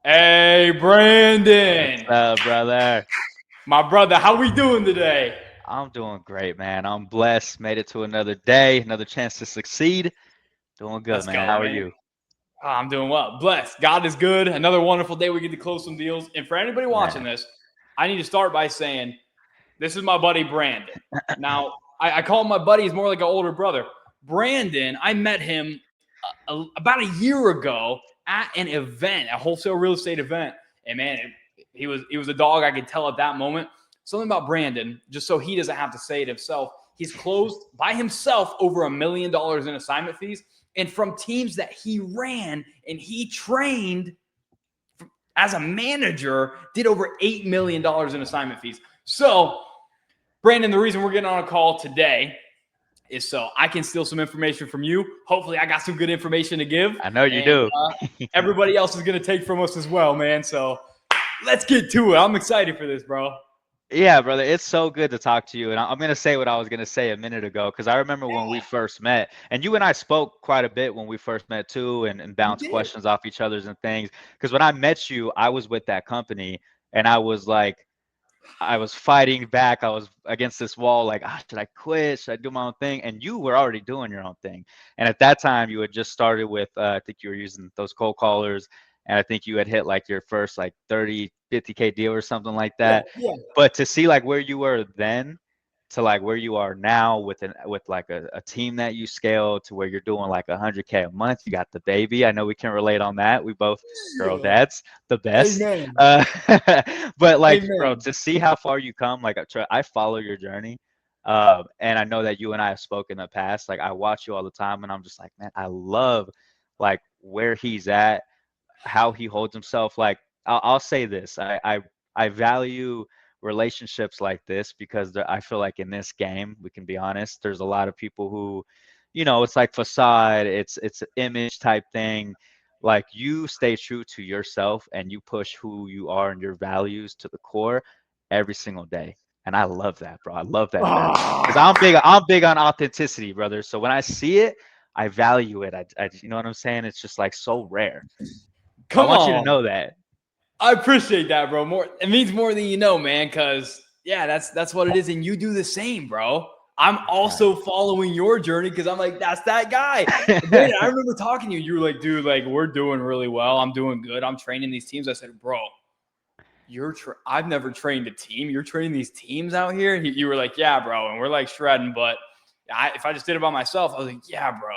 Hey, What's Brandon, up, brother? my brother, how we doing today? I'm doing great, man. I'm blessed. Made it to another day, another chance to succeed. Doing good, Let's man. go, How are man. you? I'm doing well. Blessed. God is good. Another wonderful day. We get to close some deals. And for anybody watching Man. this, I need to start by saying this is my buddy Brandon. Now, I call him my buddy. He's more like an older brother. Brandon, I met him about a year ago at an event, a wholesale real estate event. And man, he was a dog. I could tell at that moment. Something about Brandon, just so he doesn't have to say it himself. He's closed by himself over $1 million in assignment fees, and from teams that he ran and he trained as a manager, did over $8 million in assignment fees. So, Brandon, the reason we're getting on a call today is so I can steal some information from you. Hopefully, I got some good information to give, I know you and do. everybody else is going to take from us as well, man. So let's get to it. I'm excited for this, bro. Yeah, brother. It's so good to talk to you. And I'm gonna say what I was gonna say a minute ago because I remember when we first met, and you and I spoke quite a bit when we first met too, and We bounced did. questions off each other's and things. Because when I met you, I was with that company, and I was fighting back. I was against this wall, like, should I quit? Should I do my own thing? And you were already doing your own thing. And at that time, you had just started with, I think you were using those cold callers. And I think you had hit like your first like 30, 50K deal or something like Yeah, that. yeah. But to see like where you were then to like where you are now with like a team that you scaled to where you're doing like 100K a month. You got the baby. I know we can relate on that. We both girl Yeah. dads, the best. Amen. Uh, but like, bro, Amen. to see how far you come, like I follow your journey. And I know that you and I have spoken in the past. Like I watch you all the time, and I'm just like, man, I love like where he's at, how he holds himself. Like I'll say this, I value relationships like this because I feel like in this game, we can be honest, there's a lot of people who, it's like facade, it's an image type thing. Like you stay true to yourself and you push who you are and your values to the core every single day. And I love that, bro. I love that about you. Because Ah, I'm big on authenticity, brother. So when I see it, I value it. You know what I'm saying? It's just like so rare. So I come want you to on. know that. I appreciate that, bro. More it means more than you know, man. Because yeah, that's what it is, and you do the same, bro. I'm Right. also following your journey because I'm like, that's that guy. Brandon, I remember talking to you. You were like, dude, like we're doing really well. I'm doing good. I'm training these teams. I said, bro, I've never trained a team. You're training these teams out here. You were like, yeah, bro, and we're like shredding. But if I just did it by myself, I was like, yeah, bro,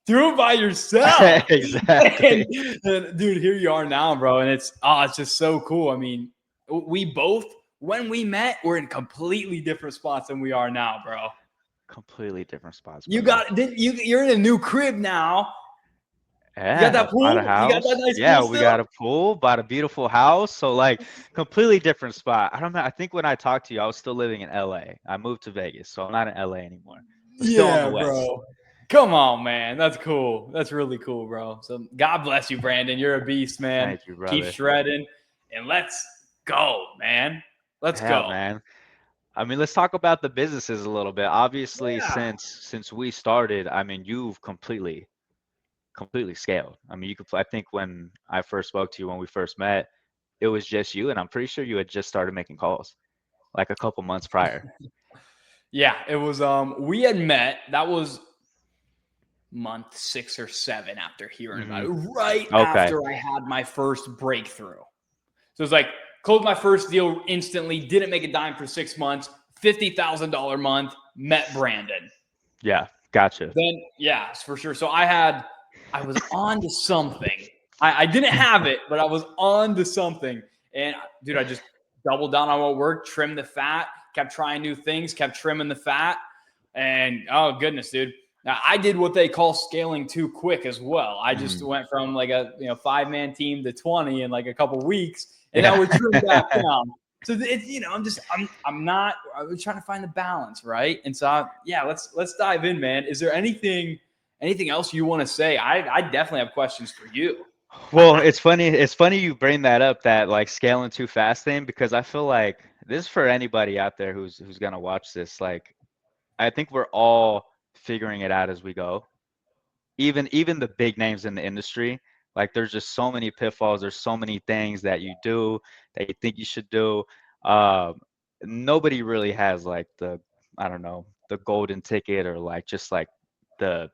do it by yourself. and, Exactly. and, dude, here you are now, bro, and it's just so cool. I mean, we both when we met, we're in completely different spots than we are now, bro. Completely different spots, You brother. got you're in a new crib now. You got Yeah, that bought a pool? You got that house. nice Yeah, pool we still? got a pool, bought a beautiful house. So like completely different spot. I don't know. I think when I talked to you, I was still living in LA. I moved to Vegas, so I'm not in LA anymore. But still on the Yeah, West. bro. Come on, man. That's cool. That's really cool, bro. So God bless you, Brandon. You're a beast, man. Thank you, Keep brother. shredding, and let's go, man. Let's Yeah, go. man. I mean, let's talk about the businesses a little bit. Obviously, Yeah. since we started, I mean, you've completely scaled. I mean, I think when I first spoke to you when we first met, it was just you, and I'm pretty sure you had just started making calls like a couple months prior. Yeah, it was we had met. That was month 6 or 7 after hearing about Hmm. it. Right Okay. after I had my first breakthrough. So it's like closed my first deal instantly, didn't make a dime for 6 months, $50,000 month, met Brandon. Yeah, gotcha. Then yeah, for sure. So I was on to something. I didn't have it, but I was on to something. And dude, I just doubled down on what worked, trimmed the fat, kept trying new things, kept trimming the fat. And oh goodness, dude. Now I did what they call scaling too quick as well. I just Mm, went from like a 5-man team to 20 in like a couple weeks, and now yeah. we're trimmed back down. So it's I'm not I was trying to find the balance, right? And so yeah, let's dive in, man. Is there anything else you want to say? I definitely have questions for you. Well, it's funny. It's funny you bring that up, that like scaling too fast thing, because I feel like this is for anybody out there who's gonna watch this. Like, I think we're all figuring it out as we go. Even the big names in the industry. Like there's just so many pitfalls. There's so many things that you do that you think you should do. Um, Nobody really has like the, I don't know, the golden ticket or like just like the,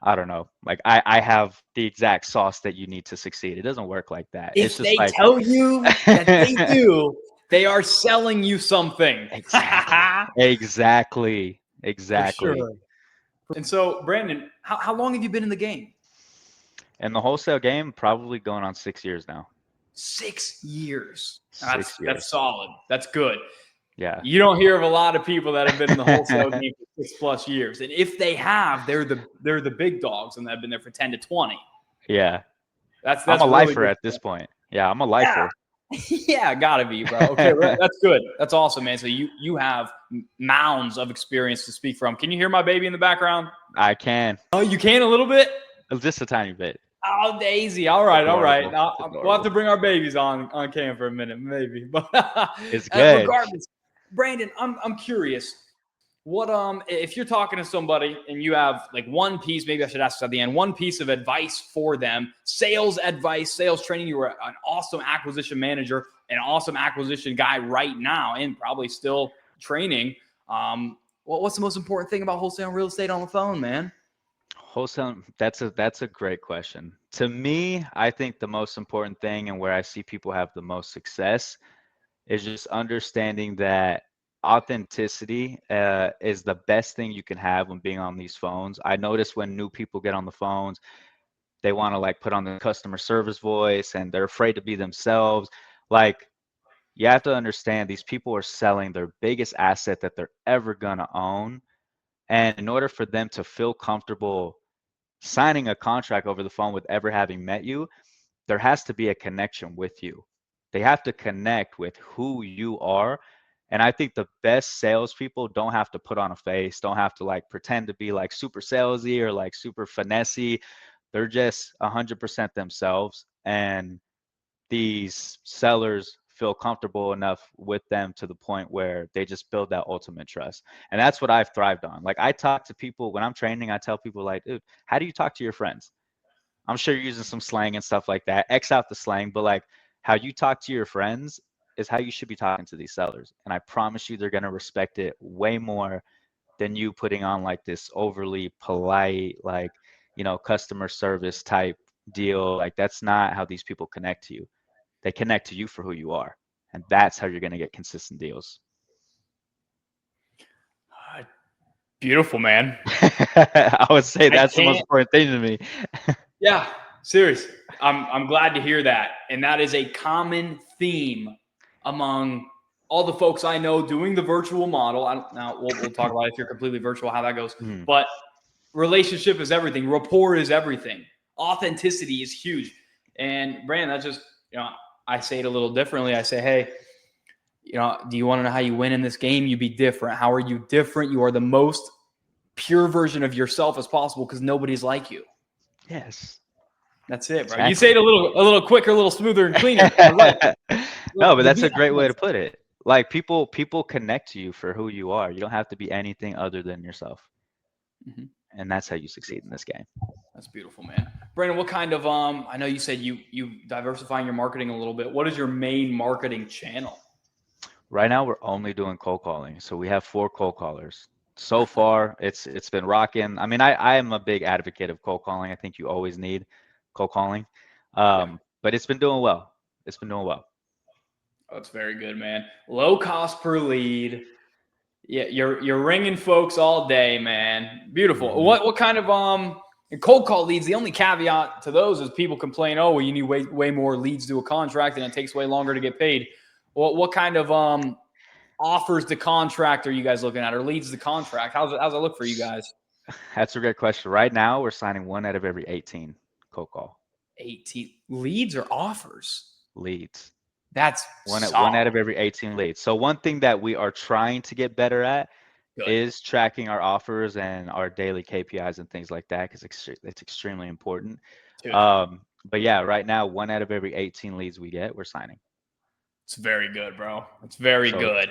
I don't know, like I have the exact sauce that you need to succeed. It doesn't work like that. It's If just they like tell you that they do, they are selling you something. exactly, exactly, For exactly. sure. And so, Brandon, how long have you been in the game? And the wholesale game probably going on 6 years now. 6 years. That's Six that's years. solid. That's good. Yeah. You don't hear of a lot of people that have been in the wholesale game for 6+ years. And if they have, they're the big dogs and they've been there for 10 to 20. Yeah. That's I'm that's a really lifer good. at this point. Yeah, I'm a Yeah. lifer. Yeah, gotta be, bro. Okay, that's good. That's awesome, man. So you have mounds of experience to speak from. Can you hear my baby in the background? I can. Oh, you can a little bit. Just a tiny bit. Oh, Daisy. All right, all right. Adorable. Now It's we'll have to adorable. bring our babies on cam for a minute, maybe. But It's good. regardless, Brandon, I'm curious. What if you're talking to somebody and you have like one piece, maybe I should ask this at the end, one piece of advice for them, sales advice, sales training. You were an awesome acquisition manager, an awesome acquisition guy right now, and probably still training. What's the most important thing about wholesale real estate on the phone, man? Wholesale, that's a great question. To me, I think the most important thing and where I see people have the most success is just understanding that authenticity is the best thing you can have when being on these phones. I notice when new people get on the phones, they want to like put on the customer service voice and they're afraid to be themselves. Like you have to understand these people are selling their biggest asset that they're ever gonna own. And in order for them to feel comfortable signing a contract over the phone with ever having met you, there has to be a connection with you. They have to connect with who you are. And I think the best salespeople don't have to put on a face, don't have to like pretend to be like super salesy or like super finessey. They're just 100% themselves. And these sellers feel comfortable enough with them to the point where they just build that ultimate trust. And that's what I've thrived on. Like I talk to people when I'm training, I tell people like, dude, how do you talk to your friends? I'm sure you're using some slang and stuff like that. X out the slang, but like how you talk to your friends is how you should be talking to these sellers. And I promise you they're going to respect it way more than you putting on like this overly polite, like, customer service type deal. Like that's not how these people connect to you. They connect to you for who you are. And that's how you're going to get consistent deals. Beautiful, man. I would say I that's the most can't. important thing to me. Yeah, serious. I'm glad to hear that, and that is a common theme among all the folks I know doing the virtual model. Now we'll talk about if you're completely virtual how that goes, Mm, but relationship is everything. Rapport is everything. Authenticity is huge. And Brandon, that's just I say it a little differently. I say, hey, do you want to know how you win in this game? You be different. How are you different? You are the most pure version of yourself as possible because nobody's like you. yes, That's it, bro. You say exactly. it a little quicker, a little smoother and cleaner. I like it. No, but The that's beat a great way to happens. put it. Like people connect to you for who you are. You don't have to be anything other than yourself. Mhm. And that's how you succeed in this game. That's beautiful, man. Brandon, what kind of I know you said you diversifying your marketing a little bit. What is your main marketing channel? Right now we're only doing cold calling. So we have 4 cold callers. So far it's been rocking. I mean, I am a big advocate of cold calling. I think you always need cold calling. Yeah. But it's been doing well. It's been doing well. Oh, that's very good, man. Low cost per lead. Yeah, you're ringing folks all day, man. Beautiful. Hmm. What kind of and cold call leads? The only caveat to those is people complain, oh, well, you need way more leads to a contract, and it takes way longer to get paid. What kind of offers the contract are you guys looking at, or leads the contract? How's it look for you guys? That's a great question. Right now we're signing 1 out of every 18 cold call 18 leads or offers? leads. That's One out solid. of every 18 leads. So one thing that we are trying to get better at Good. is tracking our offers and our daily KPIs and things like that because it's extremely important. Good. But yeah, right now, 1 out of every 18 leads we get, we're signing. It's very good, bro. It's very So good.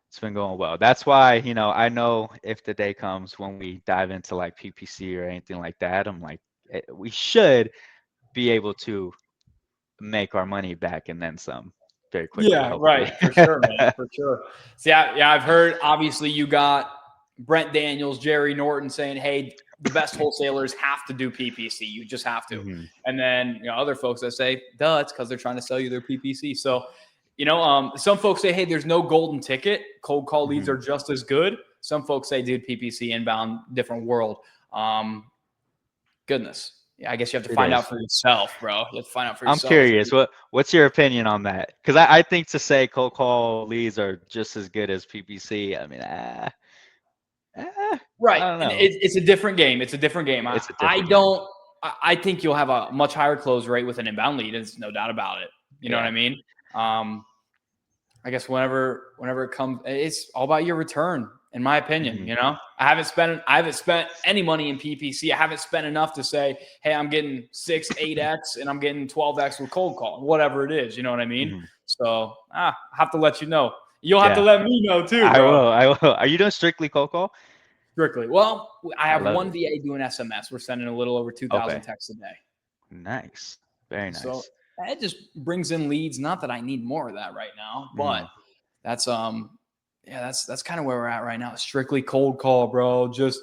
it's been going well. That's why, I know if the day comes when we dive into like PPC or anything like that, I'm like, we should be able to make our money back and then some very quickly, Yeah, right. hopefully. For sure, man. For sure. See, I've heard, obviously, you got Brent Daniels, Jerry Norton saying, hey, the best wholesalers have to do PPC. You just have to. Mhm. And then, other folks that say, duh, it's because they're trying to sell you their PPC. So, some folks say, hey, there's no golden ticket. Cold call leads Mhm. are just as good. Some folks say, dude, PPC inbound, different world. Goodness. Yeah, I guess you have to It find out is. for yourself, bro. You have to find out for I'm yourself. curious. What's your opinion on that? Because I think to say cold call leads are just as good as PPC. I mean, Right. I don't And know. it's a different game. It's a different game. It's a I different game. don't, I think you'll have a much higher close rate with an inbound lead. There's no doubt about it. You know what I Yeah. mean? I guess whenever it comes, it's all about your return, in my opinion. Mhm. I haven't spent any money in PPC. I haven't spent enough to say, hey, I'm getting 6, 8x and I'm getting 12x with cold call, whatever it is. You know what I mean? Mhm. So I have to let you know. You'll have to Yeah. let me know too, I bro. will. I will. Are you doing strictly cold call? Strictly. Well, I I have love one it. VA doing SMS. We're sending a little over 2,000 Okay. texts a day. Nice. Very So nice. that just brings in leads. Not that I need more of that right now, but Mhm. that's yeah, that's kind of where we're at right now. Strictly cold call, bro. Just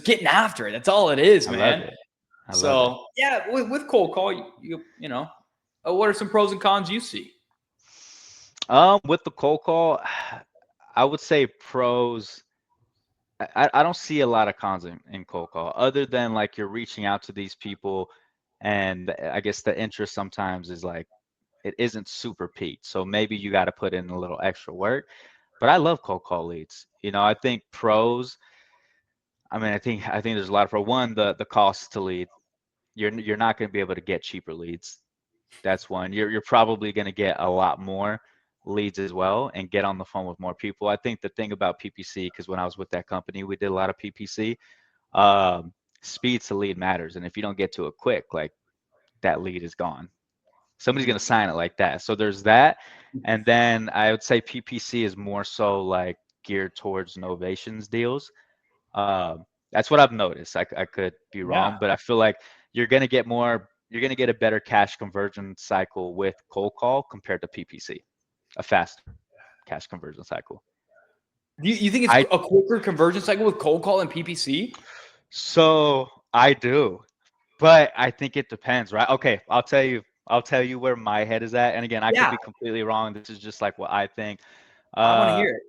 getting after it. That's all it is, I love man. it. I love it. So yeah, with cold call, what are some pros and cons you see? With the cold call, I would say pros. I don't see a lot of cons in cold call, other than like you're reaching out to these people, and I guess the interest sometimes is like it isn't super peaked. So maybe you got to put in a little extra work. But I love cold call leads. I think pros. I mean, I think there's a lot of pro. One, the cost to lead. You're not going to be able to get cheaper leads. That's one. You're probably going to get a lot more leads as well and get on the phone with more people. I think the thing about PPC, because when I was with that company, we did a lot of PPC. Um, Speed to lead matters, and if you don't get to it quick, like that lead is gone. Somebody's going to sign it like that. So there's that, and then I would say PPC is more so like geared towards novations deals. That's what I've noticed. I could be Yeah, wrong, but I feel like you're gonna get more. You're gonna get a better cash conversion cycle with cold call compared to PPC, a faster cash conversion cycle. you think it's I a quicker conversion cycle with cold call and PPC? so I do, but I think it depends, right? Okay, I'll tell you. I'll tell you where my head is at, and again, I could Yeah, be completely wrong. This is just like what I think. I want to Uh, hear it.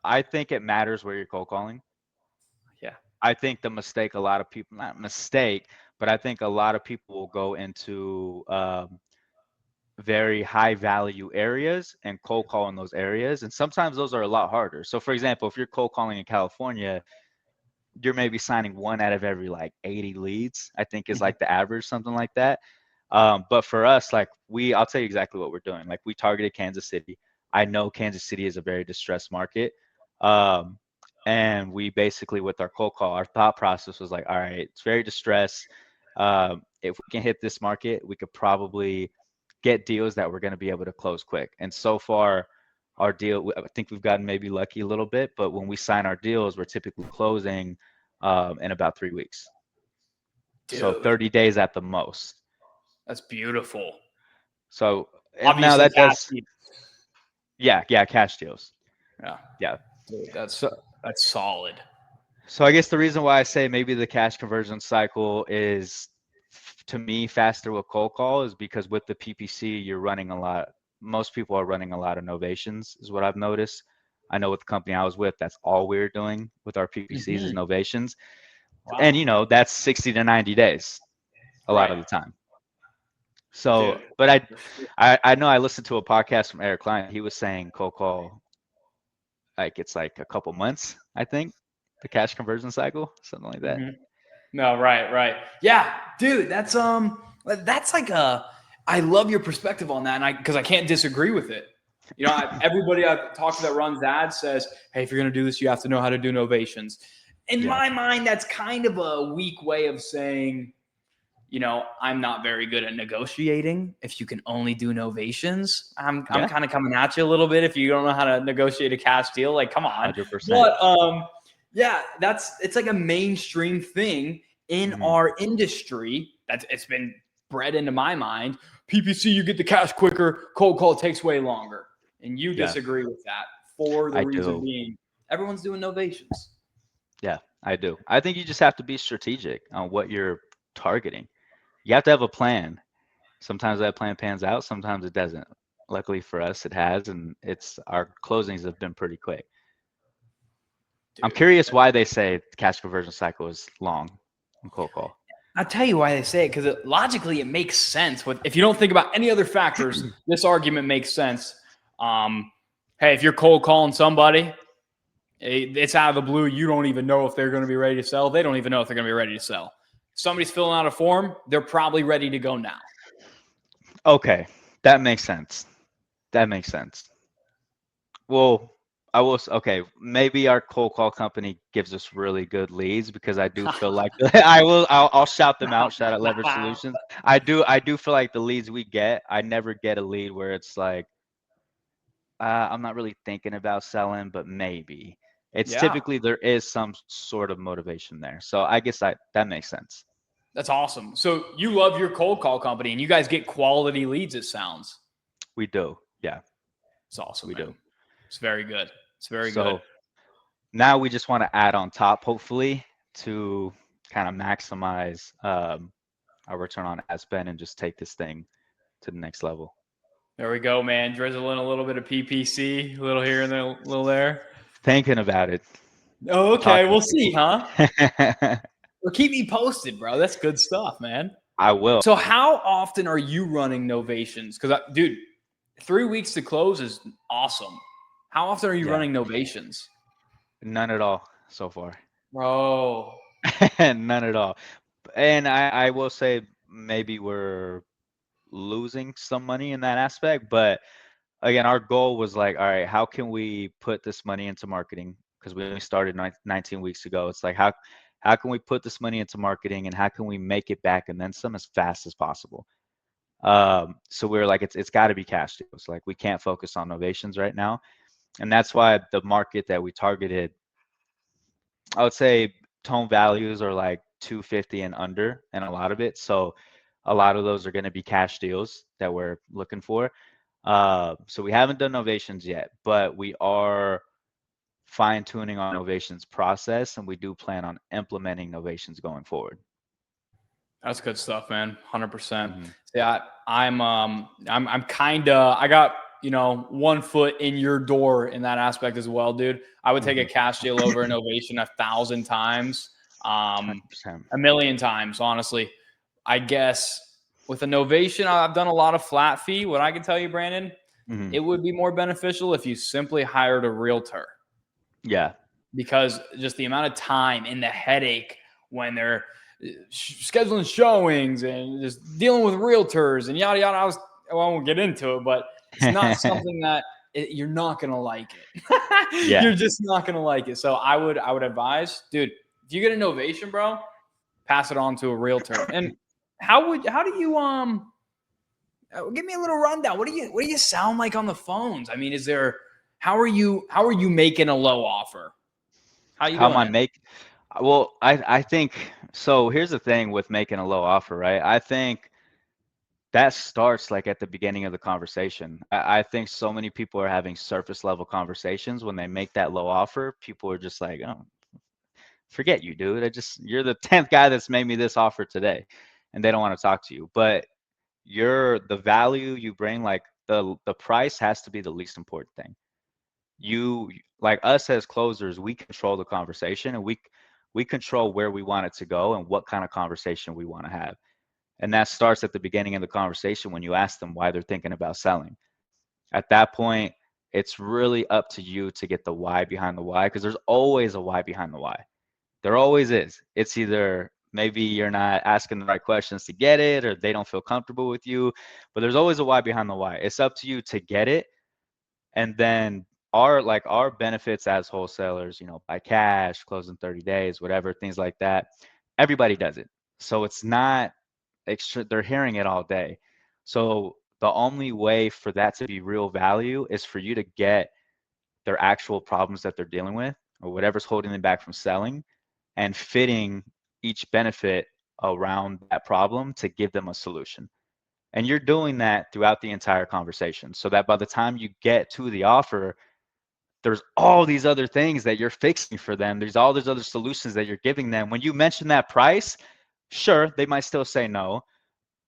I think it matters where you're cold calling. Yeah. I think the mistake a lot of people, not mistake, but I think a lot of people will go into very high value areas and cold call in those areas. And sometimes those are a lot harder. So, for example, if you're cold calling in California, you're maybe signing one out of every like 80 leads, I think is Mhm. like the average, something like that. But for us, like I'll tell you exactly what we're doing. Like we targeted Kansas City. I know Kansas City is a very distressed market. Um, and we basically, with our cold call, our thought process was like, all right, it's very distressed. If we can hit this market, we could probably get deals that we're going to be able to close quick. And so far, our deal, I think we've gotten maybe lucky a little bit, but when we sign our deals, we're typically closing in about 3 weeks. So Dude, 30 days at the most. that's beautiful. So, and now Obviously, that cash does, deals. yeah, cash deals. Yeah, Yeah. dude, So, that's solid. so I guess the reason why I say maybe the cash conversion cycle is to me faster with cold call is because with the PPC, you're running a lot. Most people are running a lot of novations, is what I've noticed. I know with the company I was with, that's all we're doing with our PPCs is Mhm. novations. And, Wow. that's 60 to 90 days a lot Right, of the time. So, dude. but I know I listened to a podcast from Eric Klein. He was saying cold call, like it's like a couple months, I think, the cash conversion cycle, something like that. Mhm. No, right, right. Yeah, dude, that's like a I love your perspective on that, and because I can't disagree with it. Everybody I've talked to that runs ads says, "Hey, if you're gonna do this, you have to know how to do novations." In Yeah. my mind, that's kind of a weak way of saying, I'm not very good at negotiating. If you can only do novations, I'm Yeah. kind of coming at you a little bit. If you don't know how to negotiate a cash deal, like come on. 100%. But yeah, it's like a mainstream thing in Hmm. our industry. It's been bred into my mind. PPC, you get the cash quicker. Cold call takes way longer. And you Yeah, disagree with that for the I reason do. being everyone's doing novations. Yeah, I do. I think you just have to be strategic on what you're targeting. You have to have a plan. Sometimes that plan pans out, sometimes it doesn't. Luckily for us, it has, and it's our closings have been pretty quick. I'm Dude, curious why they say the cash conversion cycle is long in cold call. I'll tell you why they say it because logically it makes sense. If you don't think about any other factors, this argument makes sense. Hey, if you're cold calling somebody, it's out of the blue. You don't even know if they're going to be ready to sell. They don't even know if they're going to be ready to sell. Somebody's filling out a form. They're probably ready to go now. Okay, that makes sense. That makes sense. Well, okay, maybe our cold call company gives us really good leads because I do feel like I'll shout them out, shout out Leverage Solutions. I do feel like the leads we get, I never get a lead where it's like, I'm not really thinking about selling, but maybe. It's Yeah, typically there is some sort of motivation there. So I guess that makes sense. that's awesome. So you love your cold call company and you guys get quality leads, it sounds. We do. Yeah, It's awesome, we do. man. It's very good. It's very good. So now we just want to add on top, hopefully, to kind of maximize our return on ad spend and just take this thing to the next level. There we go, man. Drizzle in a little bit of PPC, a little here and there, a little there. Thinking about it. Oh, okay. Talking We'll to see, huh? people. Well, keep me posted, bro. That's good stuff, man. I will. So, how often are you running novations? Because, dude, 3 weeks to close is awesome. How often are you Yeah. running novations, None at all so far. bro? None at all. And I will say maybe we're losing some money in that aspect, but again, our goal was like, all right, how can we put this money into marketing? Because we only started 19 weeks ago. It's like how can we put this money into marketing and how can we make it back and then some as fast as possible? So we were like, it's got to be cash deals. Like we can't focus on novations right now, and that's why the market that we targeted, I would say, tone values are like 250 and under, and a lot of it. So a lot of those are going to be cash deals that we're looking for. So we haven't done novations yet, but we are fine tuning our novations process, and we do plan on implementing novations going forward. That's good stuff, man. 100%. Hmm. Yeah, I'm kind of, I got, 1 foot in your door in that aspect as well, dude. I would take a Hmm. cash deal over innovation 1,000 times, 100%. a million times, honestly. I guess with innovation, I've done a lot of flat fee. What I can tell you, Brandon, Hmm. it would be more beneficial if you simply hired a realtor Yeah. because just the amount of time and the headache when they're scheduling showings and just dealing with realtors and yada yada. I won't get into it, but it's not something that you're not gonna like it. Yeah. You're just not gonna like it. So I would advise, dude, if you get innovation, bro, pass it on to a realtor. And how do you give me a little rundown? What do you sound like on the phones? I mean, how are you making a low offer? How you How am doing I it? make? Well, I think so. Here's the thing with making a low offer, right? I think that starts like at the beginning of the conversation. I think so many people are having surface level conversations when they make that low offer. People are just like, oh, forget you, dude. You're the 10th guy that's made me this offer today, and they don't want to talk to you. But the value you bring, like the price has to be the least important thing. You like us as closers, we control the conversation and we control where we want it to go and what kind of conversation we want to have. And that starts at the beginning of the conversation when you ask them why they're thinking about selling. At that point, it's really up to you to get the why behind the why because there's always a why behind the why. There always is. It's either maybe you're not asking the right questions to get it or they don't feel comfortable with you, but there's always a why behind the why. It's up to you to get it. And then our benefits as wholesalers, buy cash, close in 30 days, whatever, things like that. Everybody does it. So it's not extra, they're hearing it all day. So the only way for that to be real value is for you to get their actual problems that they're dealing with or whatever's holding them back from selling and fitting each benefit around that problem to give them a solution. And you're doing that throughout the entire conversation so that by the time you get to the offer, there's all these other things that you're fixing for them. There's all these other solutions that you're giving them. When you mention that price, sure, they might still say no,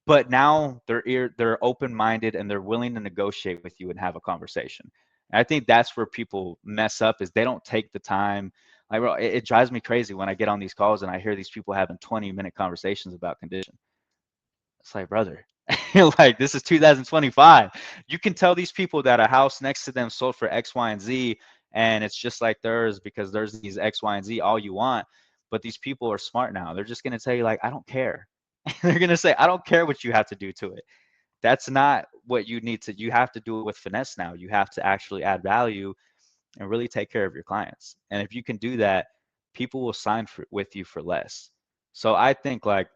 but now they're open-minded and they're willing to negotiate with you and have a conversation. And I think that's where people mess up is they don't take the time. Like, bro, it drives me crazy when I get on these calls and I hear these people having 20-minute conversations about condition. It's like, brother, like this is 2025. You can tell these people that a house next to them sold for X, Y, and Z, and it's just like theirs because there's these X, Y, and Z all you want. But these people are smart now. They're just gonna tell you, like, I don't care. They're gonna say, I don't care what you have to do to it. That's not what you need to. You have to do it with finesse now. You have to actually add value and really take care of your clients. And if you can do that, people will sign with you for less. So I think like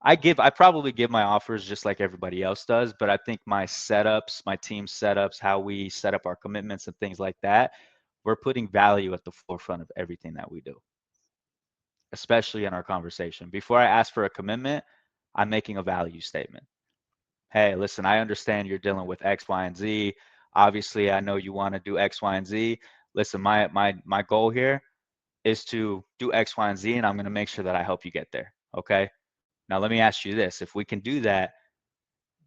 I probably give my offers just like everybody else does, but I think my setups, my team setups, how we set up our commitments and things like that, we're putting value at the forefront of everything that we do, especially in our conversation. Before I ask for a commitment, I'm making a value statement. Hey, listen, I understand you're dealing with X, Y, and Z. Obviously, I know you want to do X, Y, and Z. Listen, my goal here is to do X, Y, and Z, and I'm going to make sure that I help you get there. Okay. Now, let me ask you this. If we can do that,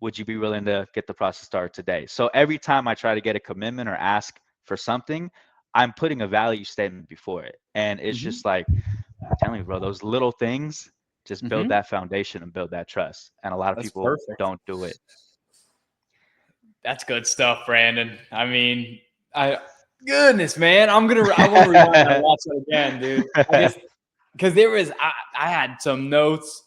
would you be willing to get the process started today? So every time I try to get a commitment or ask for something, I'm putting a value statement before it. And it's Mm-hmm. just like, I'm telling you, bro, those little things just build Mm-hmm. that foundation and build that trust. And a lot of That's people perfect. don't do it. That's good stuff, Brandon. I mean, I goodness, man, I want to rewind that and watch that again, dude. I just because I had some notes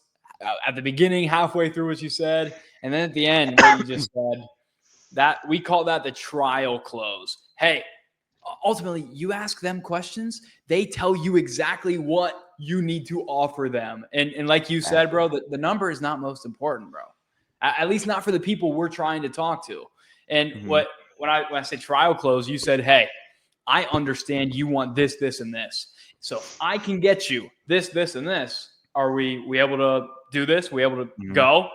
at the beginning, halfway through what you said, and then at the end, what you just said. That we call that the trial close. Hey, ultimately, you ask them questions, they tell you exactly what you need to offer them. And like you said, Exactly. bro, the number is not most important, bro. At least not for the people we're trying to talk to. And Hmm. when I say trial close, you said, hey, I understand you want this, this, and this. So if I can get you this, this, and this, are we able to do this? We able to Hmm. go?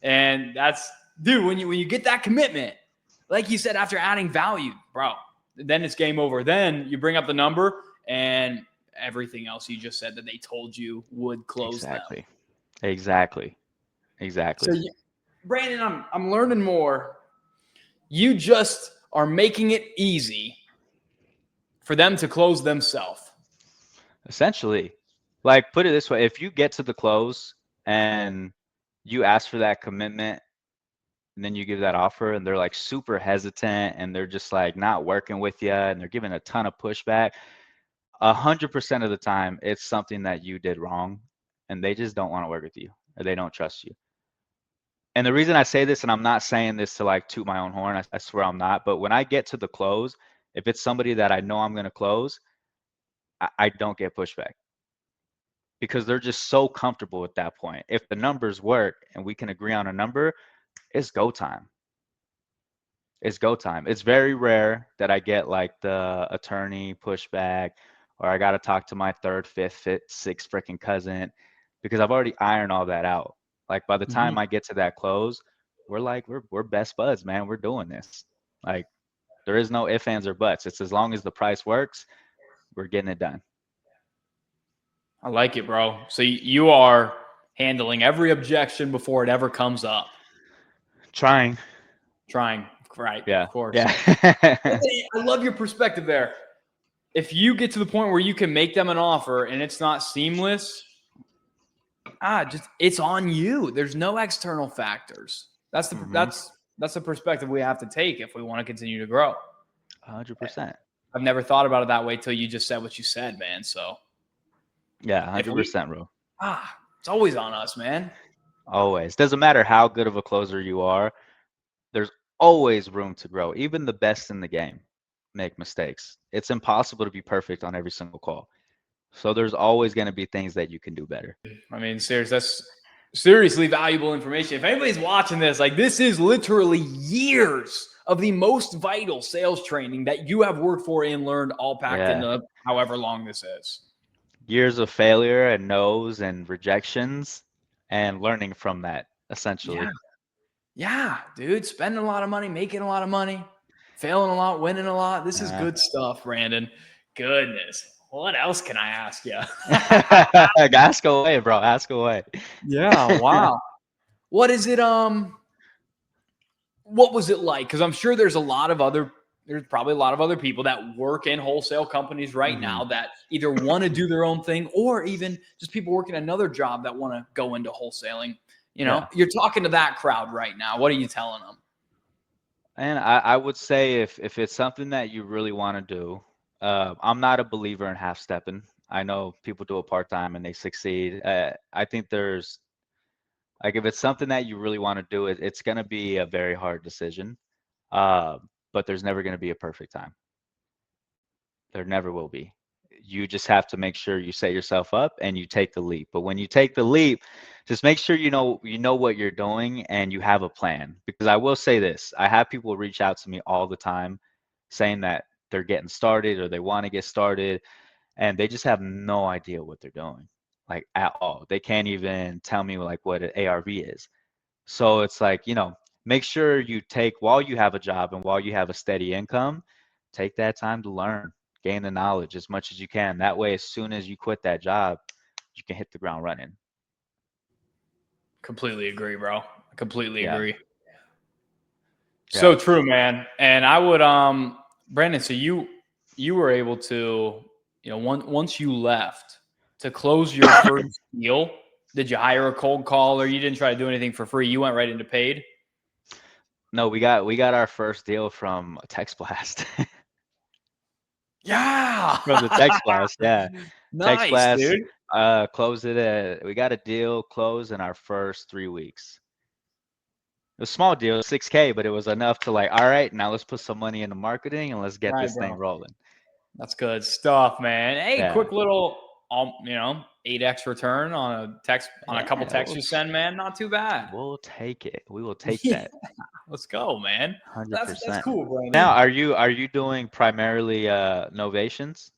And that's dude, when you get that commitment, like you said, after adding value, bro, then it's game over. Then you bring up the number and everything else you just said that they told you would close them. Exactly. Exactly. So, Exactly. Brandon, I'm learning more. You just are making it easy for them to close themselves. Essentially, like put it this way, if you get to the close and you ask for that commitment and then you give that offer and they're like super hesitant and they're just like not working with you and they're giving a ton of pushback, 100% of the time it's something that you did wrong and they just don't want to work with you or they don't trust you. And the reason I say this, and I'm not saying this to like toot my own horn, I swear I'm not, but when I get to the close, if it's somebody that I know I'm going to close, I don't get pushback because they're just so comfortable at that point. If the numbers work and we can agree on a number, it's go time. It's go time. It's very rare that I get like the attorney pushback or I got to talk to my third, fifth, sixth freaking cousin because I've already ironed all that out. Like by the Mm-hmm. time I get to that close, we're best buds, man. We're doing this. Like there is no ifs, ands, or buts. It's as long as the price works, we're getting it done. I like it, bro. So you are handling every objection before it ever comes up. Trying. Trying, right? Yeah. Of course. Yeah. I love your perspective there. If you get to the point where you can make them an offer and it's not seamless, just it's on you. There's no external factors. That's the Hmm. that's that's the perspective we have to take if we want to continue to grow. 100%. I've never thought about it that way till you just said what you said, man. So Yeah, if we 100%, bro. it's always on us, man. Always. Doesn't matter how good of a closer you are, there's always room to grow. Even the best in the game make mistakes. It's impossible to be perfect on every single call. So there's always going to be things that you can do better. I mean, that's seriously valuable information. If anybody's watching this, like this is literally years of the most vital sales training that you have worked for and learned all packed Yeah. into however long this is. years of failure and no's and rejections and learning from that, Yeah. essentially. Yeah, dude. Spending a lot of money, making a lot of money, failing a lot, winning a lot. This is Uh, good stuff, Brandon. Goodness. What else can I ask you? ask away, bro. Ask away. Yeah, wow. What is it? What was it like? Because I'm sure there's probably a lot of other people that work in wholesale companies right hmm now that either want to do their own thing or even just people working another job that want to go into wholesaling. Yeah. You're talking to that crowd right now. What are you telling them? And I would say if it's something that you really want to do, I'm not a believer in half stepping. I know people do it part time and they succeed. I think there's like if it's something that you really want to do, it's going to be a very hard decision. Uh, but there's never going to be a perfect time. There never will be. You just have to make sure you set yourself up and you take the leap. But when you take the leap, just make sure you know what you're doing and you have a plan. Because I will say this, I have people reach out to me all the time saying that they're getting started or they want to get started and they just have no idea what they're doing, like at all. They can't even tell me like what an ARV is. So it's like, make sure you take while you have a job and while you have a steady income, take that time to learn, gain the knowledge as much as you can. That way, as soon as you quit that job, you can hit the ground running. Completely agree, bro. Completely Yeah, agree. So yeah. true, man. And I would Brandon, so you were able to, once you left to close your first deal, did you hire a cold call or you didn't try to do anything for free? You went right into paid? No, we got our first deal from a text blast. Yeah. From the text blast, yeah. Text Nice, blast, dude. closed it we got a deal closed in our first 3 weeks. It was a small deal, 6K, but it was enough to like, all right, now let's put some money into marketing and let's get Right, this thing bro. rolling. That's good stuff, man. Hey, Yeah. quick little 8x return on a couple Yeah, texts you send, man. Not too bad. we'll take it. We will take Yeah, that let's go, man. That's 100%. cool, Now, Brandon. are you doing primarily novations?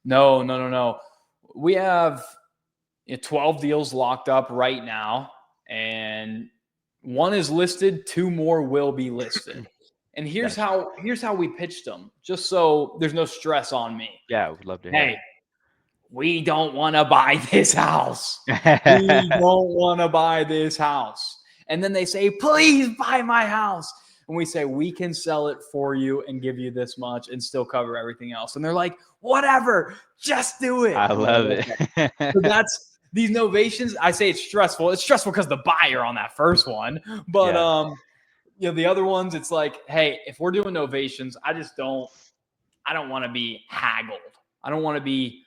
No, no, no, no. We have 12 deals locked up right now, and one is listed, two more will be listed. And Gotcha. here's how we pitched them, just so there's no stress on me. Yeah, I would love to hear Hey, we don't want to buy this house. We it. don't want to buy this house. And then they say, please buy my house. And we say, we can sell it for you and give you this much and still cover everything else. And they're like, whatever, just do it. I I'm like, love okay. So it. that's these novations. I say it's stressful. It's stressful because the buyer on that first one. But Yeah. the other ones, it's like, hey, if we're doing novations, I don't want to be haggled. I don't want to be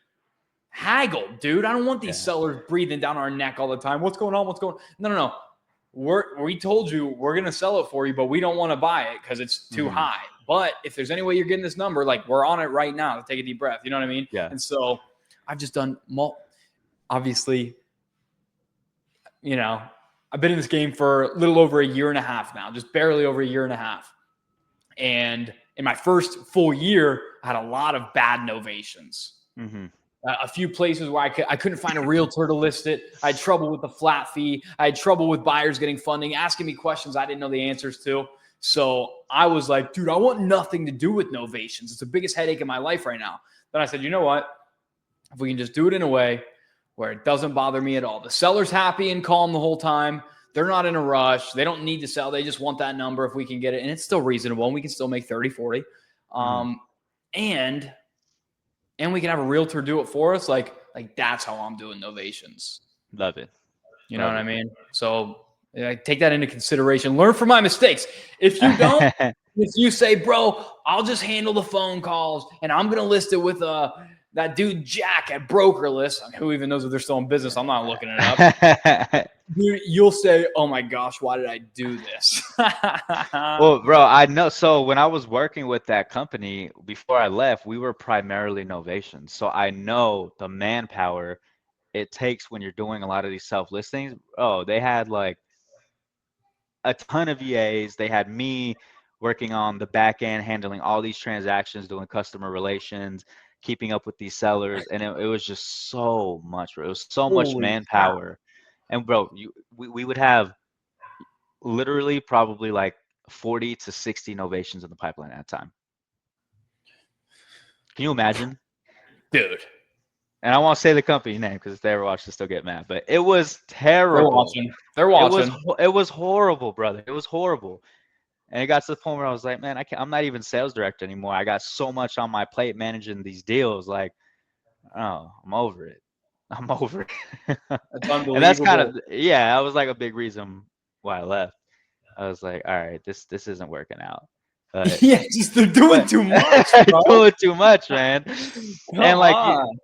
haggled, dude. I don't want these Yeah. sellers breathing down our neck all the time. What's going on? What's going on? No, no, no. We told you we're gonna sell it for you, but we don't want to buy it because it's too hmm high. But if there's any way you're getting this number, like we're on it right now. To take a deep breath. You know what I mean? Yeah. And so I've just done obviously, you know, I've been in this game for a little over a year and a half now, just barely over a year and a half. And in my first full year, I had a lot of bad novations. hmm A few places where I couldn't find a realtor to list it. I had trouble with the flat fee. I had trouble with buyers getting funding, asking me questions I didn't know the answers to. So I was like, dude, I want nothing to do with novations. It's the biggest headache in my life right now. Then I said, you know what? If we can just do it in a way where it doesn't bother me at all. The seller's happy and calm the whole time. They're not in a rush. They don't need to sell. They just want that number if we can get it. And it's still reasonable. And we can still make 30, 40. hmm And we can have a realtor do it for us. Like that's how I'm doing novations. Love it. You know Love what I it. mean? So take that into consideration. Learn from my mistakes. If you don't, if you say, bro, I'll just handle the phone calls and I'm gonna list it with that dude Jack at Brokerless, who even knows if they're still in business? I'm not looking it up. You'll say, oh my gosh, why did I do this? Well, bro, I know. So when I was working with that company before I left, we were primarily novations. So I know the manpower it takes when you're doing a lot of these self listings. Oh, they had like a ton of VAs. They had me working on the back end, handling all these transactions, doing customer relations, keeping up with these sellers, and it was just so much, bro. It was so much Holy cow. manpower. And bro, we would have literally probably like 40 to 60 novations in the pipeline at a time. Can you imagine? Dude, And I won't say the company name because if they ever watch this, they'll get mad. But it was they're terrible. watching. They're watching. It was horrible, brother. It was horrible. And it got to the point where I was like, man, I'm not even sales director anymore. I got so much on my plate managing these deals. Like, oh, I'm over it. I'm over it. That's And that's kind unbelievable. of, yeah, that was like a big reason why I left. I was like, all right, this isn't working out. But Yeah, just they're doing but too much, bro. doing too much, man. And Come like on.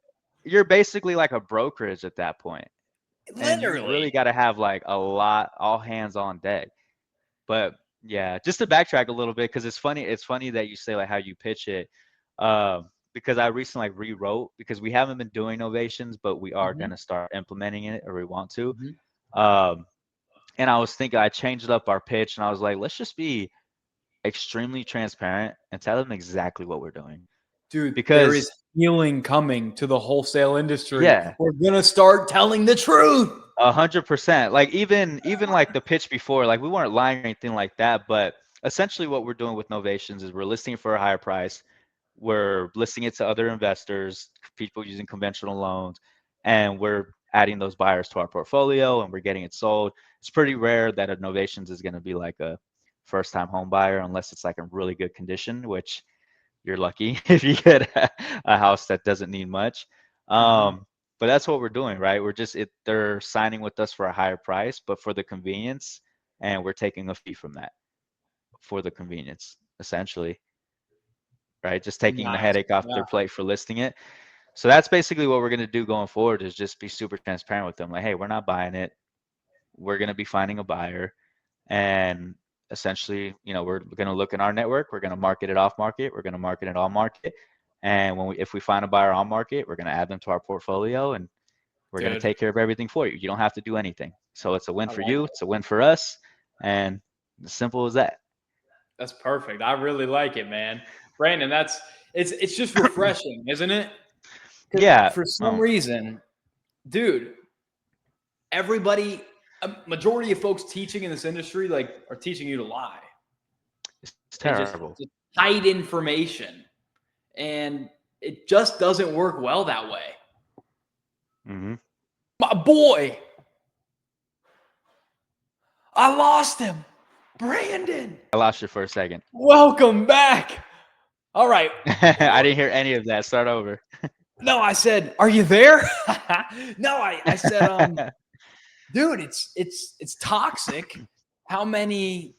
you're basically like a brokerage at that point. And you Literally. really got to have like a lot, all hands on deck. But yeah, just to backtrack a little bit, because it's funny. It's funny that you say like how you pitch it, because I recently like rewrote because we haven't been doing novations, but we are Mhm, gonna start implementing it, or we want to. mhm. Um, and I was thinking I changed up our pitch, and I was like, let's just be extremely transparent and tell them exactly what we're doing. Dude, there is Because healing coming to the wholesale industry. yeah, We're gonna start telling the truth. 100%. Like even like the pitch before, like we weren't lying or anything like that, but essentially what we're doing with Novations is we're listing for a higher price. We're listing it to other investors, people using conventional loans, and we're adding those buyers to our portfolio and we're getting it sold. It's pretty rare that a Novations is going to be like a first time home buyer unless it's like in really good condition, which you're lucky if you get a house that doesn't need much. Mhm. But that's what we're doing, right? They're signing with us for a higher price, but for the convenience, and we're taking a fee from that for the convenience, essentially, right? Just taking the Nice. headache off Yeah. their plate for listing it. So that's basically what we're going to do going forward is just be super transparent with them. Like, hey, we're not buying it. We're going to be finding a buyer. And essentially, we're going to look in our network. We're going to market it off market. We're going to market it on market. And if we find a buyer on market, we're going to add them to our portfolio and we're going to Dude, take care of everything for you. You don't have to do anything. So it's a win I for like you. it. It's a win for us. And as simple as that. That's perfect. I really like it, man. Brandon, it's just refreshing, isn't it? Because Yeah. for some Oh, reason, dude, everybody, a majority of folks teaching in this industry, like, are teaching you to lie. it's They terrible. just hide information, and it just doesn't work well that way. Hmm. My boy, I lost him. Brandon, I lost you for a second. welcome back. All right. I didn't hear any of that. Start over. No, I said, are you there? No, I said, dude, it's toxic how many,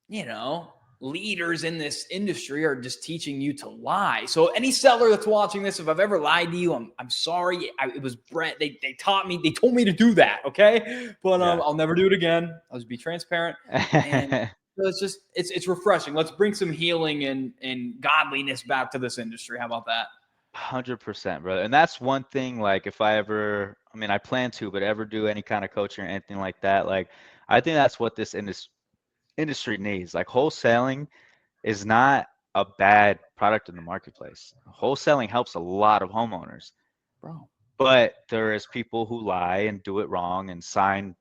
you know, leaders in this industry are just teaching you to lie. So any seller that's watching this, if I've ever lied to you, I'm sorry. It was Brett. They taught me, they told me to do that. Okay. But Yeah. I'll never do it again. I'll just be transparent. And so it's refreshing. Let's bring some healing and godliness back to this industry. How about that? 100%, brother. And that's one thing, like, if I ever, I mean, I plan to, but ever do any kind of coaching or anything like that, like, I think that's what this industry needs. Like, wholesaling is not a bad product in the marketplace. Wholesaling helps a lot of homeowners, Bro. but there is people who lie and do it wrong and sign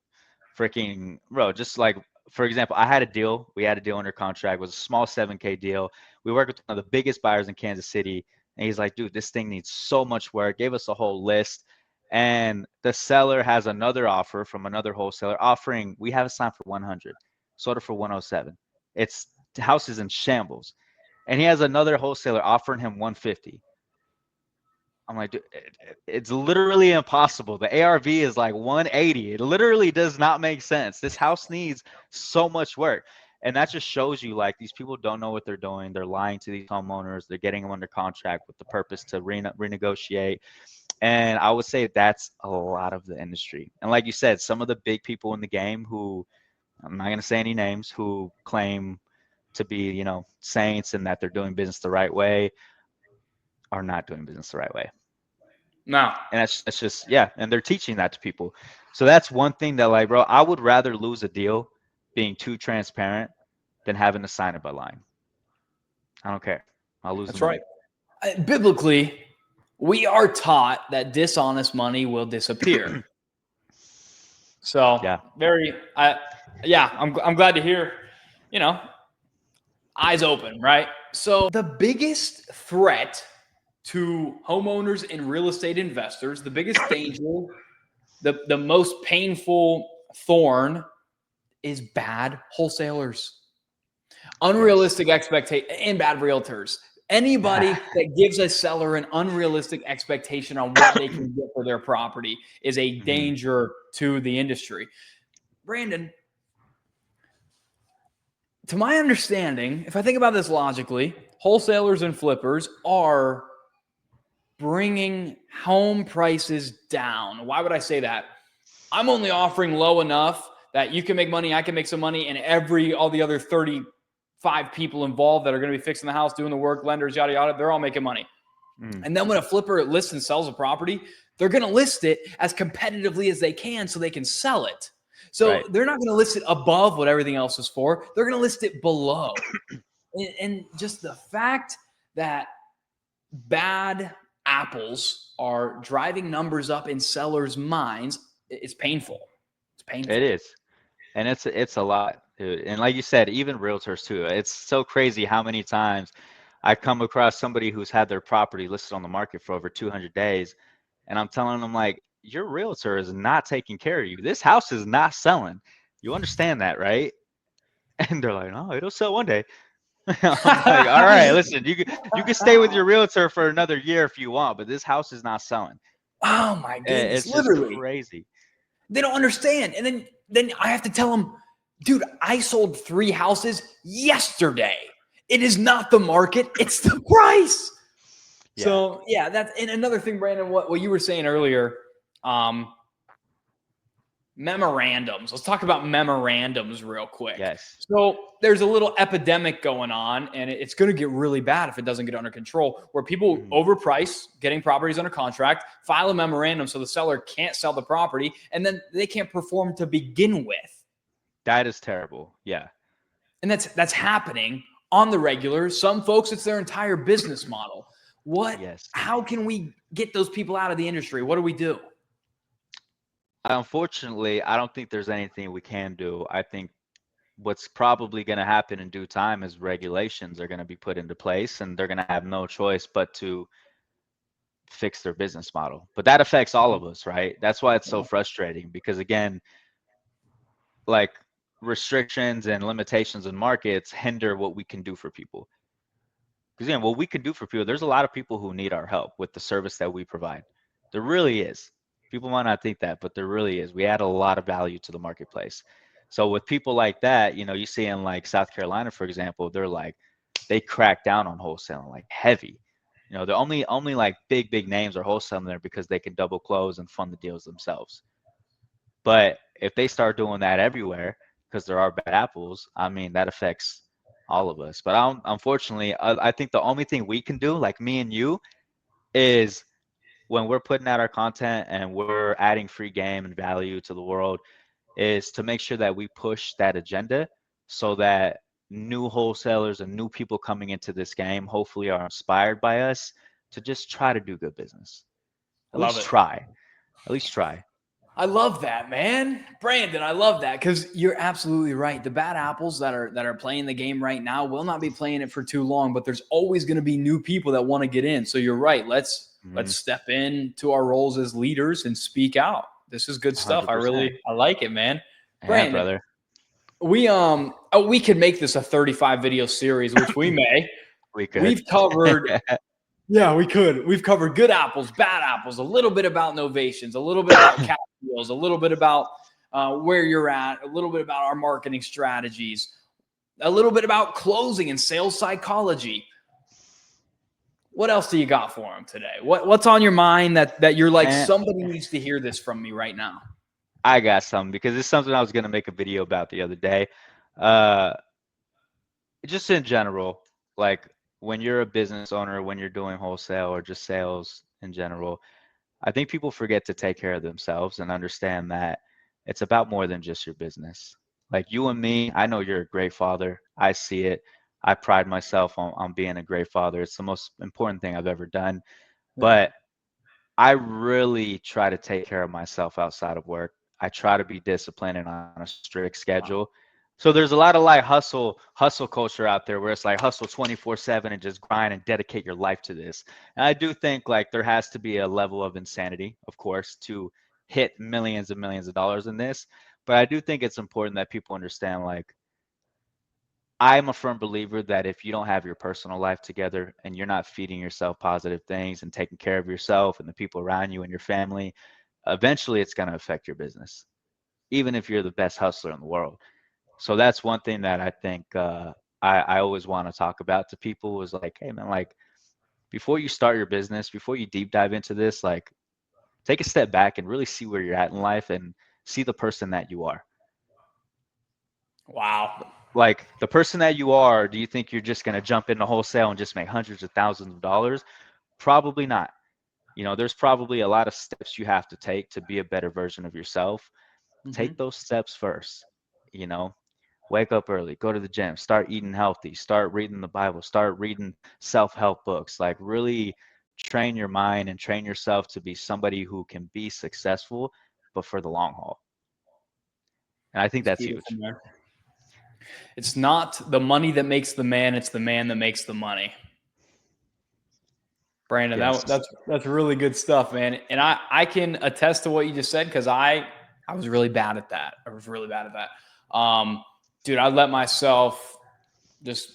freaking, bro, just like, for example, we had a deal under contract. It was a small 7K deal. We worked with one of the biggest buyers in Kansas City. And he's like, dude, this thing needs so much work. Gave us a whole list. And the seller has another offer from another wholesaler offering, we have it signed for 100, sold it for 107. The house is in shambles. And he has another wholesaler offering him 150. I'm like, dude, it's literally impossible. The ARV is like 180. It literally does not make sense. This house needs so much work. And that just shows you like these people don't know what they're doing. They're lying to these homeowners. They're getting them under contract with the purpose to renegotiate. And I would say that's a lot of the industry. And like you said, some of the big people in the game who, I'm not going to say any names, who claim to be, saints and that they're doing business the right way are not doing business the right way. No, And that's just, yeah, and they're teaching that to people. So that's one thing that, like, bro, I would rather lose a deal being too transparent than having to sign it by lying. I don't care. I'll lose the that's right. money. Biblically, We are taught that dishonest money will disappear. So Yeah. yeah, I'm glad to hear, you know, eyes open, right? So the biggest threat to homeowners and real estate investors, the biggest danger, the most painful thorn is bad wholesalers, Yes. unrealistic expectation, and bad realtors. Anybody that gives a seller an unrealistic expectation on what they can get for their property is a Mhm. danger to the industry. Brandon, to my understanding, if I think about this logically, wholesalers and flippers are bringing home prices down. Why would I say that? I'm only offering low enough that you can make money, I can make some money, and all the other 35 people involved that are going to be fixing the house, doing the work, lenders, yada yada, they're all making money. Mm. And then when a flipper lists and sells a property, they're going to list it as competitively as they can so they can sell it. So Right. they're not going to list it above what everything else is for. They're going to list it below. And just the fact that bad apples are driving numbers up in sellers' minds, it's painful. It's It painful. is. And it's a lot, dude. And like you said, even realtors too. It's so crazy how many times I come across somebody who's had their property listed on the market for over 200 days, and I'm telling them like, your realtor is not taking care of you. This house is not selling. You understand that, right? And they're like, "No, it'll sell one day." I'm like, "All right, listen, you can stay with your realtor for another year if you want, but this house is not selling." Oh my goodness, It's just literally. crazy. They don't understand. And then I have to tell them, dude, I sold 3 houses yesterday. It is not the market, it's the price. Yeah. So yeah, that's and another thing, Brandon, what you were saying earlier, um, memorandums. Let's talk about memorandums real quick. Yes. So there's a little epidemic going on, and it's going to get really bad if it doesn't get under control, where people Mhm. overprice getting properties under contract, file a memorandum so the seller can't sell the property, and then they can't perform to begin with. That is terrible. Yeah. And that's happening on the regular. Some folks, it's their entire business model. Yes. How can we get those people out of the industry? What do we do? Unfortunately, I don't think there's anything we can do. I think what's probably going to happen in due time is regulations are going to be put into place and they're going to have no choice but to fix their business model. But that affects all of us, right? That's why it's so frustrating because again, like restrictions and limitations in markets hinder what we can do for people. Because again, what we can do for people, there's a lot of people who need our help with the service that we provide. There really is. People might not think that, but there really is. We add a lot of value to the marketplace. So with people like that, you see in like South Carolina, for example, they're like they crack down on wholesaling like heavy. The only like big names are wholesaling there because they can double close and fund the deals themselves. But if they start doing that everywhere, because there are bad apples, I mean, that affects all of us. But unfortunately, I think the only thing we can do, like me and you, is when we're putting out our content and we're adding free game and value to the world, is to make sure that we push that agenda so that new wholesalers and new people coming into this game hopefully are inspired by us to just try to do good business. At Love least it. try. At least try. I love that, man. Brandon, I love that because you're absolutely right. The bad apples that are playing the game right now will not be playing it for too long, but there's always going to be new people that want to get in. So you're right. Let's Mhm. step into our roles as leaders and speak out. This is good stuff. 100%. I like it, man. Yeah, Brandon, brother. we could make this a 35 video series, which we may. We could. We've covered Yeah, we could. We've covered good apples, bad apples, a little bit about novations, a little bit about cap deals, a little bit about where you're at, a little bit about our marketing strategies, a little bit about closing and sales psychology. What else do you got for them today? What's on your mind that you're like Man, somebody needs to hear this from me right now? I got some because it's something I was gonna make a video about the other day. Uh, just in general, like when you're a business owner, when you're doing wholesale or just sales in general, I think people forget to take care of themselves and understand that it's about more than just your business. Like you and me, I know you're a great father. I see it. I pride myself on being a great father. It's the most important thing I've ever done. Yeah. But I really try to take care of myself outside of work. I try to be disciplined and on a strict schedule. Wow. So there's a lot of like hustle culture out there where it's like hustle 24/7 and just grind and dedicate your life to this. And I do think like there has to be a level of insanity, of course, to hit millions and millions of dollars in this. But I do think it's important that people understand like I'm a firm believer that if you don't have your personal life together and you're not feeding yourself positive things and taking care of yourself and the people around you and your family, eventually it's going to affect your business, even if you're the best hustler in the world. So that's one thing that I think I always want to talk about to people is like, hey man, like before you start your business, before you deep dive into this, like take a step back and really see where you're at in life and see the person that you are. Wow. Like the person that you are, do you think you're just going to jump into wholesale and just make hundreds of thousands of dollars? Probably not. You know, there's probably a lot of steps you have to take to be a better version of yourself. Hmm. Take those steps first. You know, wake up early, go to the gym, start eating healthy, start reading the Bible, start reading self-help books. Like really train your mind and train yourself to be somebody who can be successful, but for the long haul. And I think It's that's beautiful, huge. man. It's not the money that makes the man; it's the man that makes the money. Brandon, Yes. that's really good stuff, man. And I can attest to what you just said because I was really bad at that. I was really bad at that. Dude, I let myself just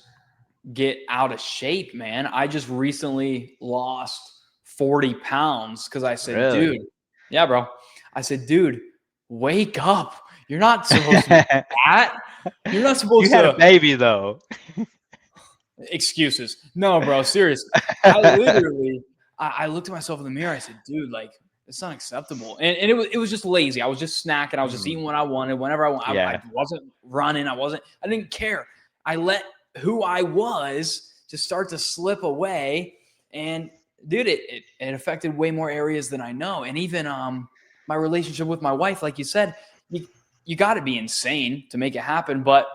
get out of shape, man. I just recently lost 40 pounds because I said, Really? dude, yeah, bro. I said, dude, wake up. You're not supposed to be fat. You're not You supposed had a to baby though. excuses. No, bro, serious. I literally I looked at myself in the mirror. I said, dude, like it's not acceptable. And it was just lazy. I was just snacking. I was just Mhm. eating what I wanted whenever I want. I Yeah. wasn't running. I didn't care. I let who I was just start to slip away. And dude, it affected way more areas than I know. And even my relationship with my wife, like you said, you got to be insane to make it happen. But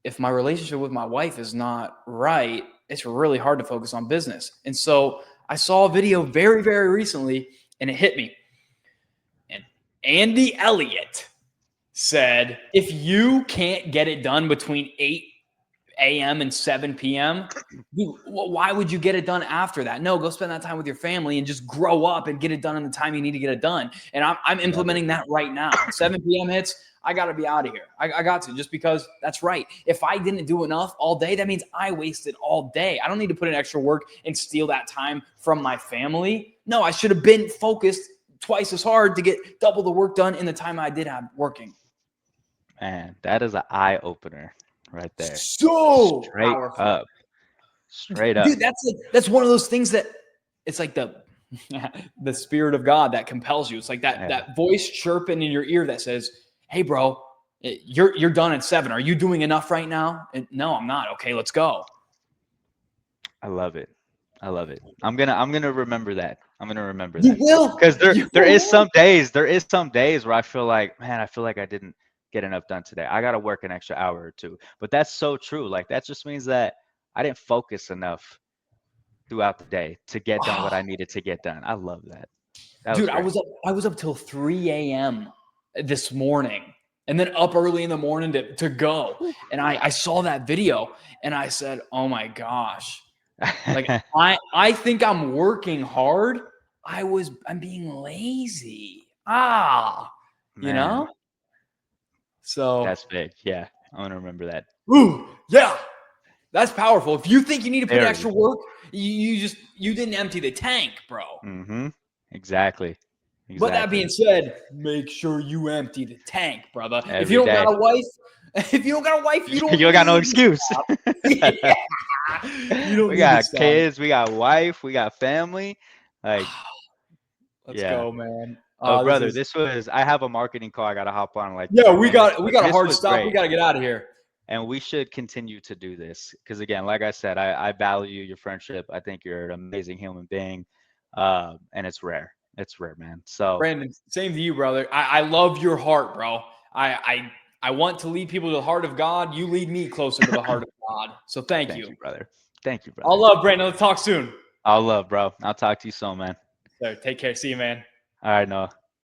if my relationship with my wife is not right, it's really hard to focus on business. And so I saw a video very, very recently and it hit me. And Andy Elliott said, if you can't get it done between 8 a.m. and 7 p.m., dude, why would you get it done after that? No, go spend that time with your family and just grow up and get it done in the time you need to get it done. And I'm Love it. implementing that right now. 7 p.m. hits, I got to be out of here. I got to just because that's right. If I didn't do enough all day, that means I wasted all day. I don't need to put in extra work and steal that time from my family. No, I should have been focused twice as hard to get double the work done in the time I did have working. Man, that is an eye opener right there. So Straight powerful. up. Straight up. Dude, that's one of those things that it's like the the spirit of God that compels you. It's like Yeah, that voice chirping in your ear that says, "Hey, bro, you're done at 7. Are you doing enough right now?" And, no, I'm not. Okay, let's go. I love it. I love it. I'm gonna remember that. I'm gonna remember You that. will. Because there You there is will. some days where I feel like, man, I feel like I didn't get enough done today. I gotta work an extra hour or two. But that's so true. Like that just means that I didn't focus enough throughout the day to get done what Oh, I needed to get done. I love that. That was dude, I great. was up. I was up till 3 a.m. this morning, and then up early in the morning to go. And I saw that video, and I said, "Oh my gosh." Like I think I'm working hard. I'm being lazy. You Man, know? So, that's big. Yeah, I want to remember that. ooh, yeah. That's powerful. If you think you need to put in extra Very. work, you didn't empty the tank, bro. Mm-hmm. Exactly. But that Exactly. being said, make sure you empty the tank, brother. If you Every don't got day. a wife, if you don't got a wife, you You don't don't got no need to excuse. stop. Yeah. You don't We need to got stop. kids, we got wife, we got family. Like, Let's yeah. go, man. Oh, This brother, is this was, I have a marketing call I gotta hop on in like yeah. 10 minutes, We but got a this hard was stop. We great. got to get out of here. And we should continue to do this. Because again, like I said, I value your friendship. I think you're an amazing human being. And it's rare. It's rare, man. So Brandon, same to you, brother. I love your heart, bro. I, I I want to lead people to the heart of God. You lead me closer to the heart of God. So thank thank you. you, brother. Thank you, All brother. love, Brandon. Let's talk soon. All love, bro. I'll talk to you soon, man. So take care. See you, man. All right, no.